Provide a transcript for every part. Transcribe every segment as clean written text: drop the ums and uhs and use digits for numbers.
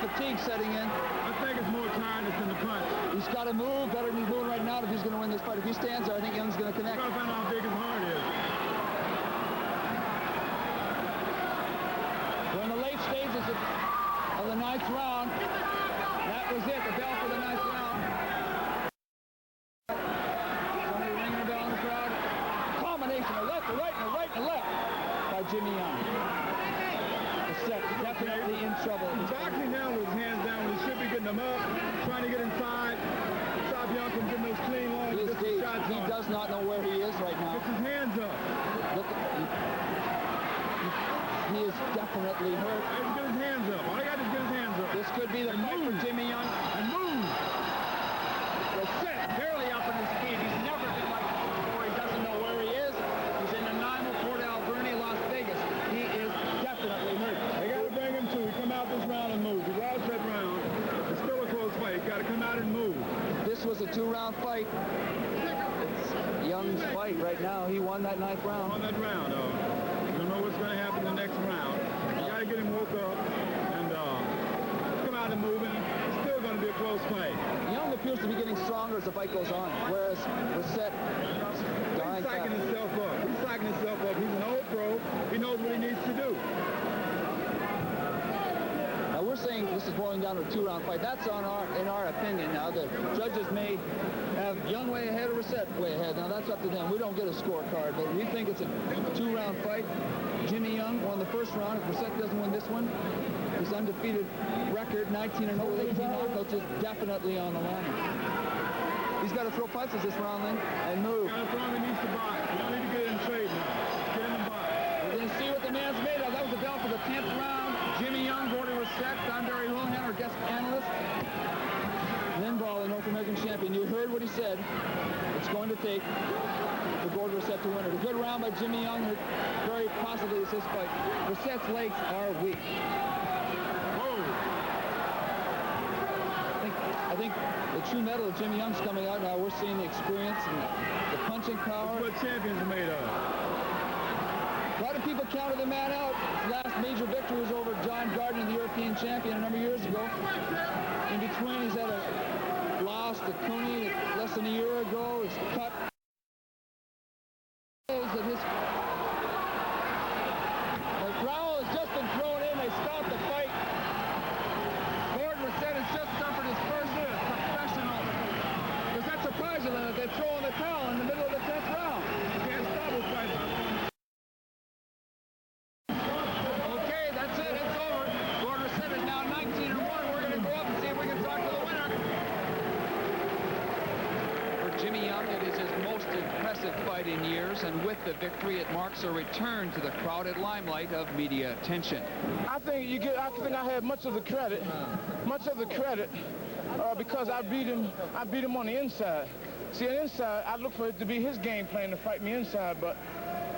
fatigue setting in. I think it's more tiredness than the punch. He's got to move better than he's moving right now if he's going to win this fight. If he stands there, I think Young's going to connect. We've got to find out how big his heart is. We're in the late stages of the 9th round. That was it, the bell for the 9th round. Somebody ringing the bell in the crowd. Combination of left to right and a right to left by Jimmy Young. Racette definitely in trouble. He's boxing now with his hands down when he should be getting them up, trying to get inside. Stop Young from getting those clean lines. He does not know where he is right now. Gets his hands up. Look, he is definitely hurt. Let's get his hands up. All I got is get his hands up. This could be the fight for Jimmy Young. And move. Racette barely up in his feet. He's never been like this before. He doesn't know where he is. He's in Nanaimo, Port Alberni, Las Vegas. He is definitely hurt. They got to bring him to. He come out this round and move. He lost that round. It's still a close fight. Got to come out and move. This was a 2-round fight. It's Young's fight right now. He won that 9th round. On that round, you don't know what's going to happen in the next round. You got to get him woke up and come out and move. And it's still going to be a close fight. Young appears to be getting stronger as the fight goes on, whereas Racette He's psyching himself up. He's psyching himself up. He's an old pro. He knows what he needs to do. Now we're saying this is boiling down to a 2-round fight. That's in our opinion. Now the judges may have Young way ahead or Racette way ahead. Now that's up to them. We don't get a scorecard, but we think it's a 2-round fight. Jimmy Young won the first round. If Racette doesn't win this one, his undefeated record, 19-0 with 18 knockouts, is definitely on the line. He's got to throw punches this round then and move. Got to throw him. He needs to box. You don't need to get in trade now. Get in the box. We're going to see what the man's made of. That was the bell for the 10th round. Jimmy Young, Gordy Racette, Don Barry Houlihan, our guest analyst. Lynn Ball, the North American champion. You heard what he said. It's going to take for Gordy Racette to win it. A good round by Jimmy Young. Very possibly it's this fight. Racette's legs are weak. I think the true metal of Jimmy Young's coming out now. We're seeing the experience and the punching power. That's what champions are made of. A lot of people counted the man out. His last major victory was over John Gardner, the European champion, a number of years ago. In between, he's had a loss to Cooney less than a year ago. He's cut. The growl has just been thrown in. They stopped the fight. Gordy Racette has just suffered his first professional. Does that surprise you, Leonard? They're throwing the towel in the middle of the 10th round. You can't stop this fight. Okay, that's it. It's over. Gordy Racette is now 19-1. We're going to go up and see if we can talk to the winner. For Jimmy Young, it is his most impressive fight in years, and with the victory, it marks a return to the crowded limelight of media attention. I think I had much of the credit, because I beat him on the inside. See, on the inside, I looked for it to be his game plan to fight me inside, but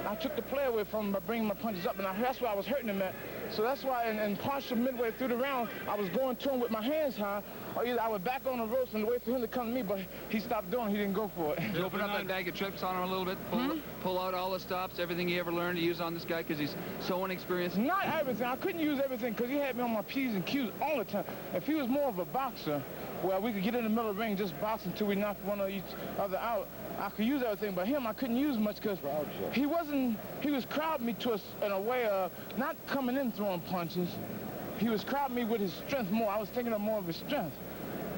I took the play away from him by bringing my punches up, and that's why I was hurting him at. So that's why, and partial midway through the round, I was going to him with my hands high, or either I was back on the ropes and wait for him to come to me, but he stopped doing it. He didn't go for it. Did you open up that bag of tricks on him a little bit? Pull out all the stops, everything he ever learned to use on this guy because he's so inexperienced? Not everything. I couldn't use everything because he had me on my P's and Q's all the time. If he was more of a boxer, where we could get in the middle of the ring, just box until we knocked one of each other out, I could use everything, but him I couldn't use much because he was crowding me in a way of not coming in throwing punches. He was crowding me with his strength more. I was thinking of more of his strength,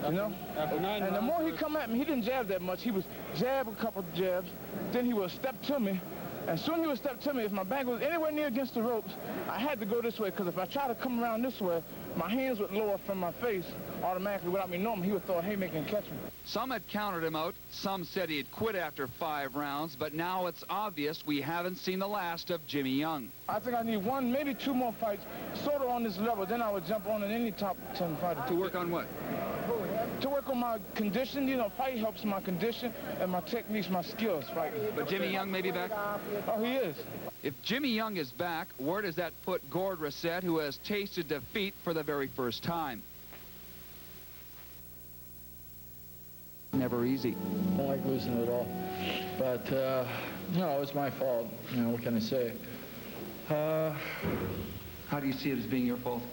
you know? And the more he come at me, he didn't jab that much. He was jab a couple jabs, then he would step to me. And soon he would step to me. If my back was anywhere near against the ropes, I had to go this way, because if I tried to come around this way, my hands would lower from my face automatically without me knowing. He would throw a haymaker and catch me. Some had counted him out. Some said he had quit after 5 rounds, but now it's obvious we haven't seen the last of Jimmy Young. I think I need 1, maybe 2 more fights, sort of on this level. Then I would jump on in any top 10 fighter. To work on what? To work on my condition. You know, fight helps my condition and my techniques, my skills fighting. But Jimmy Young may be back? Oh, he is. If Jimmy Young is back, where does that put Gordy Racette, who has tasted defeat for the very first time? Never easy. I don't like losing at all. But, you know, it was my fault. You know, what can I say? How do you see it as being your fault?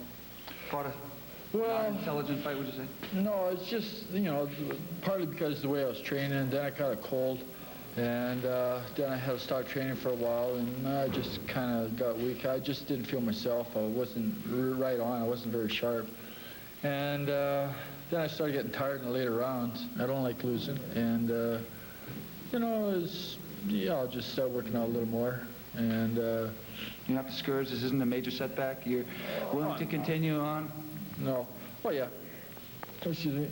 Well, intelligent fight, would you say? No, it's just, partly because of the way I was training, then I got a cold, and then I had to stop training for a while, and I just kind of got weak. I just didn't feel myself. I wasn't right on. I wasn't very sharp. And then I started getting tired in the later rounds. I don't like losing. And, I'll just start working out a little more. And you're not discouraged? This isn't a major setback? You're willing to continue on? No. Oh, yeah. Excuse me.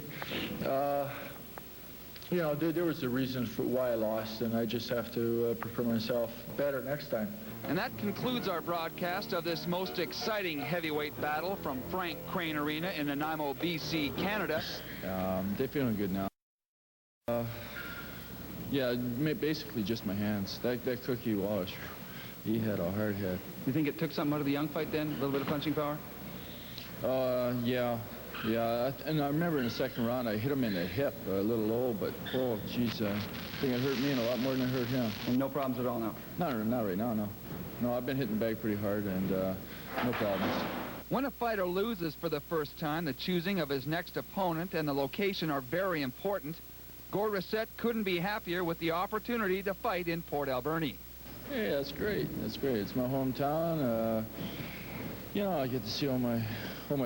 There was a reason for why I lost, and I just have to prepare myself better next time. And that concludes our broadcast of this most exciting heavyweight battle from Frank Crane Arena in Nanaimo, BC, Canada. They're feeling good now. Yeah, basically just my hands. That cookie Walsh, he had a hard head. You think it took something out of the Young fight then? A little bit of punching power? Yeah. And I remember in the second round, I hit him in the hip a little low, but, oh, geez, I think it hurt me a lot more than it hurt him. And no problems at all now? Not right now, no. No, I've been hitting the bag pretty hard, and no problems. When a fighter loses for the first time, the choosing of his next opponent and the location are very important. Gordy Racette couldn't be happier with the opportunity to fight in Port Alberni. Yeah, that's great. That's great. It's my hometown. I get to see all my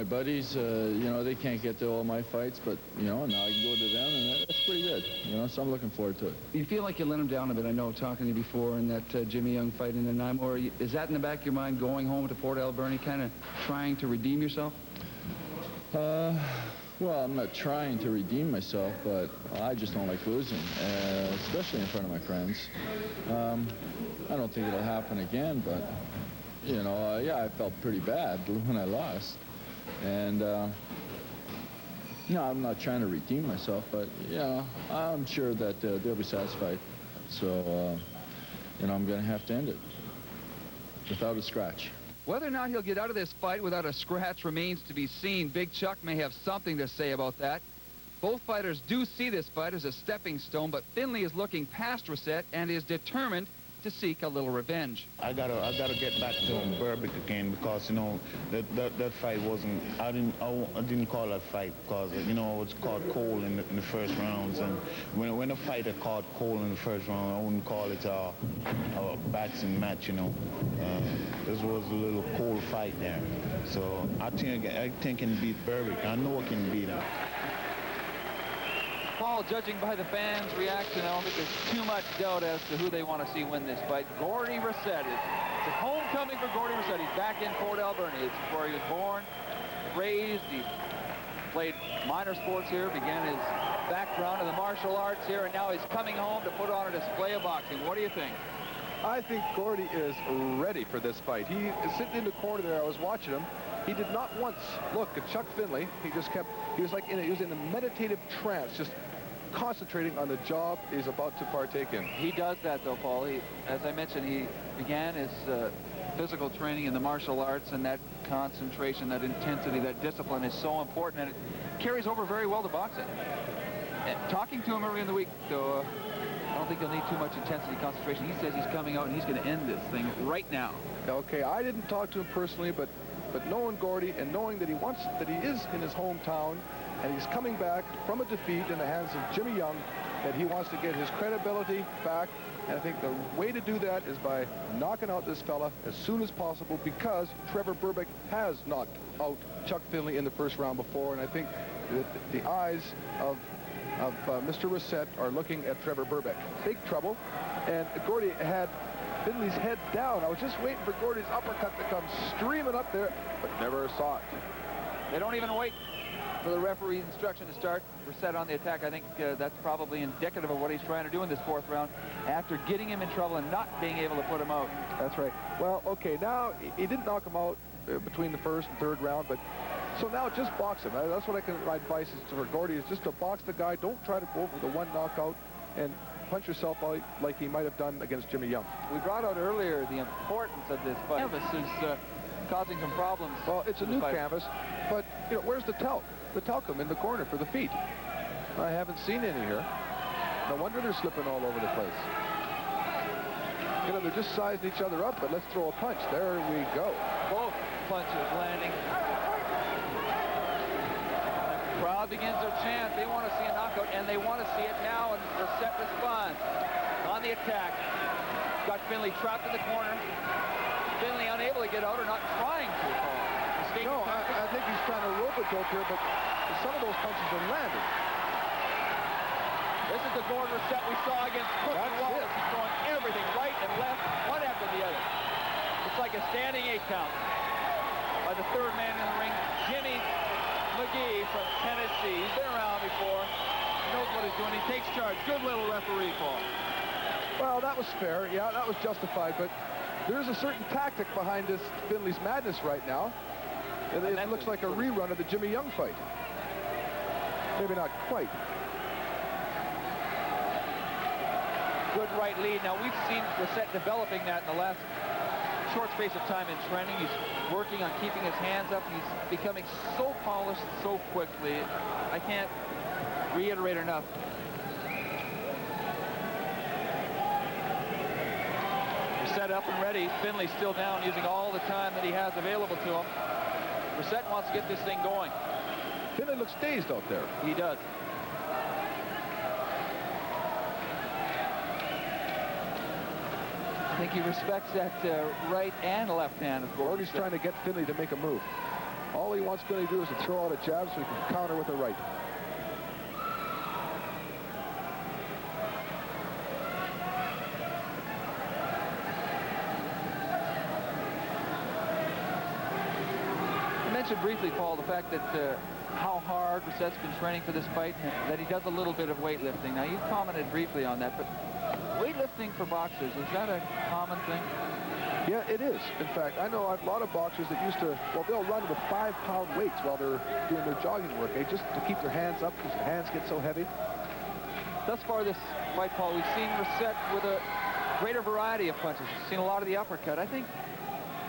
buddies. They can't get to all my fights, but, now I can go to them, and that's pretty good. So I'm looking forward to it. You feel like you let him down a bit, I know, talking to you before in that Jimmy Young fight in Nanaimo. Or is that in the back of your mind, going home to Port Alberni, kind of trying to redeem yourself? Well, I'm not trying to redeem myself, but I just don't like losing, especially in front of my friends. I don't think it'll happen again, but, I felt pretty bad when I lost. And, I'm not trying to redeem myself, but, I'm sure that they'll be satisfied. So, I'm going to have to end it without a scratch. Whether or not he'll get out of this fight without a scratch remains to be seen. Big Chuck may have something to say about that. Both fighters do see this fight as a stepping stone, but Finley is looking past Racette and is determined to seek a little revenge. I gotta get back to Berbick again, because that fight wasn't. I didn't call that fight because it was called cold in the first rounds, and when a fighter called cold in the first round, I wouldn't call it a boxing match. This was a little cold fight there, so I think I can beat Berbick. I know I can beat him. Paul, judging by the fans' reaction, I don't think there's too much doubt as to who they want to see win this fight. Gordy Racette. It's a homecoming for Gordy Racette. He's back in Port Alberni. It's where he was born, raised. He played minor sports here, began his background in the martial arts here, and now he's coming home to put on a display of boxing. What do you think? I think Gordy is ready for this fight. He is sitting in the corner there. I was watching him. He did not once look at Chuck Finley. He just kept, he was in a meditative trance, just concentrating on the job he's about to partake in. He does that, though, Paul. As I mentioned, he began his physical training in the martial arts, and that concentration, that intensity, that discipline is so important, and it carries over very well to boxing. And talking to him early in the week, though, I don't think he'll need too much intensity, concentration. He says he's coming out and he's going to end this thing right now. Okay, I didn't talk to him personally, but knowing Gordy and knowing that he is in his hometown, and he's coming back from a defeat in the hands of Jimmy Young, that he wants to get his credibility back. And I think the way to do that is by knocking out this fella as soon as possible, because Trevor Berbick has knocked out Chuck Finley in the first round before. And I think that the eyes of Mr. Racette are looking at Trevor Berbick. Big trouble. And Gordy had Finley's head down. I was just waiting for Gordy's uppercut to come streaming up there, but never saw it. They don't even wait for the referee's instruction to start. Racette on the attack. I think that's probably indicative of what he's trying to do in this fourth round after getting him in trouble and not being able to put him out. That's right. Well, okay, now he didn't knock him out between the first and third round, but so now just box him. That's what my advice is for Gordy, is just to box the guy. Don't try to go for the one knockout and punch yourself out like he might have done against Jimmy Young. We brought out earlier the importance of this fight. Canvas is causing some problems. Well, it's a new canvas, but where's the talc? The talcum in the corner for the feet. I haven't seen any here. No wonder they're slipping all over the place. They're just sizing each other up, but let's throw a punch. There we go. Both punches landing. begins their chance. They want to see a knockout, and they want to see it now, and Racette responds. On the attack. Got Finley trapped in the corner. Finley unable to get out, or not trying to. No, I think he's trying to rope it dope here, but some of those punches are landing. This is the Gordy Racette we saw against Cook and Wallace. He's throwing everything, right and left, one after the other. It's like a standing 8 count by the third man in the ring, Jimmy McGee from Tennessee. He's been around before. He knows what he's doing. He takes charge. Good little referee call. Well, that was fair. Yeah, that was justified, but there's a certain tactic behind this Finley's madness right now. It looks like a rerun of the Jimmy Young fight. Maybe not quite. Good right lead. Now, we've seen Racette developing that in the last short space of time in training. He's working on keeping his hands up. He's becoming so polished so quickly. I can't reiterate enough. Racette up and ready. Finley still down, using all the time that he has available to him. Racette wants to get this thing going. Finley looks dazed out there. He does. I think he respects that right and left hand of Gordy. Gordy's trying to get Finley to make a move. All he wants Finley to do is to throw out a jab so he can counter with a right. I mentioned briefly, Paul, the fact that how hard Racette's been training for this fight, and that he does a little bit of weightlifting. Now, you commented briefly on that, but weightlifting for boxers, is that a common thing? Yeah, it is. In fact, I know a lot of boxers that used to, well, they'll run with 5-pound weights while they're doing their jogging work, just to keep their hands up because their hands get so heavy. Thus far this fight, Paul, we've seen Racette with a greater variety of punches. We've seen a lot of the uppercut. I think,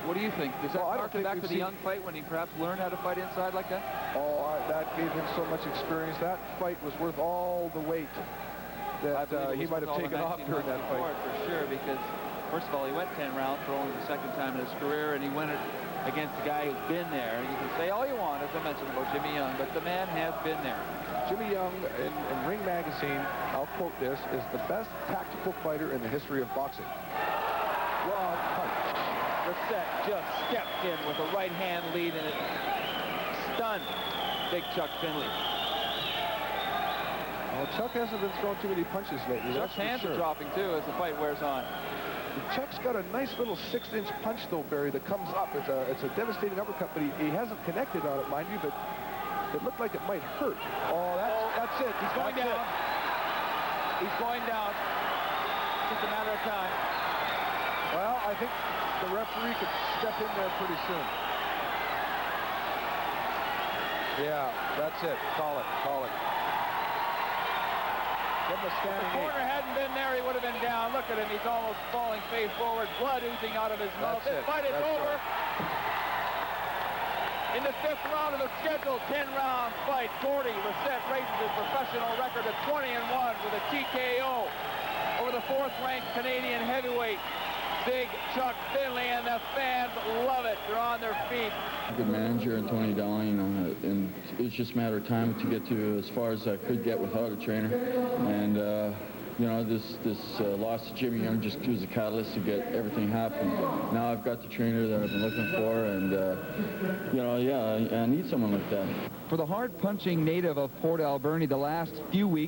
what do you think? Does that harken back to the Young fight when he perhaps learned how to fight inside like that? Oh, that gave him so much experience. That fight was worth all the weight that he might have taken off during that fight. For sure, because first of all, he went 10 rounds for only the second time in his career, and he went it against a guy who's been there. You can say all you want, as I mentioned, about Jimmy Young, but the man has been there. Jimmy Young, in Ring Magazine, I'll quote this, is the best tactical fighter in the history of boxing. Raw punch. Racette just stepped in with a right hand lead, and it stunned Big Chuck Finley. Well, Chuck hasn't been throwing too many punches lately. Chuck's hands are dropping, too, as the fight wears on. Chuck's got a nice little 6-inch punch, though, Barry, that comes up. It's a devastating uppercut, but he hasn't connected on it, mind you, but it looked like it might hurt. Oh, that's it. He's going down. He's going down. It's just a matter of time. Well, I think the referee could step in there pretty soon. Yeah, that's it. Call it. Give him a standing If the corner hadn't been there, he would have been down. Look at him. He's almost falling face forward, blood oozing out of his mouth. This fight is over. In the 5th round of the scheduled 10-round fight, Gordy Racette raises his professional record to 20-1 with a TKO over the 4th-ranked Canadian heavyweight, Big Chuck Finley, and the fans love it. They're on their feet. Good manager and Tony Dowling, you know, and it's just a matter of time to get to as far as I could get without a trainer. And you know, this loss to Jimmy Young just was a catalyst to get everything happen. Now I've got the trainer that I've been looking for, and you know, yeah, I need someone like that. For the hard-punching native of Port Alberni, the last few weeks